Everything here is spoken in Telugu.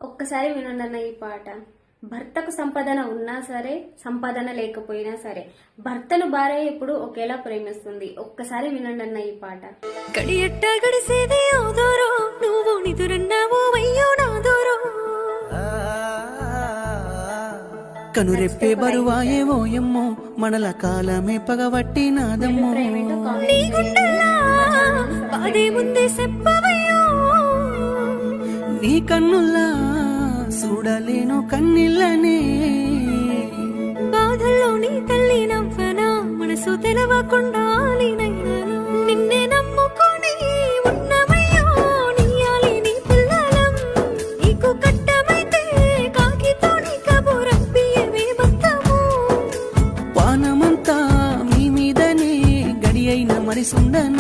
ఒక్కసారి వినండి ఈ పాట. భర్తకు సంపాదన ఉన్నా సరే, సంపాదన లేకపోయినా సరే, భర్తను భార్య ఎప్పుడు ఒకేలా ప్రేమిస్తుంది. ఒక్కసారి వినండి ఈ పాట. గడియట్ట గడిసేది ఓదోరో, నువ్వు నిదురన్నావు అయ్యో నాదోరో. కనురెప్పే బరువాయేవో ఎమ్మో, మనల కాలమే పగవట్టి నాదమ్మో. నీ గుండెల్లా బాధే ముందే చెప్పవయ్యో. నీ కన్నుల్లా చూడలేను కన్నిళ్ళనే. బాధల్లో నీ తల్లి నవ్వనా, మనసు తెలవకుండా నిన్నే నమ్ముకొని ఉన్నవయ్యో. నీయాలి నీ పిల్లలం, నీకు కట్టమైతే కాకితో నీ కబురప్పియవే మొత్తము. పానమంతా మీ మీదనే, గడి అయిన మరిసుండను.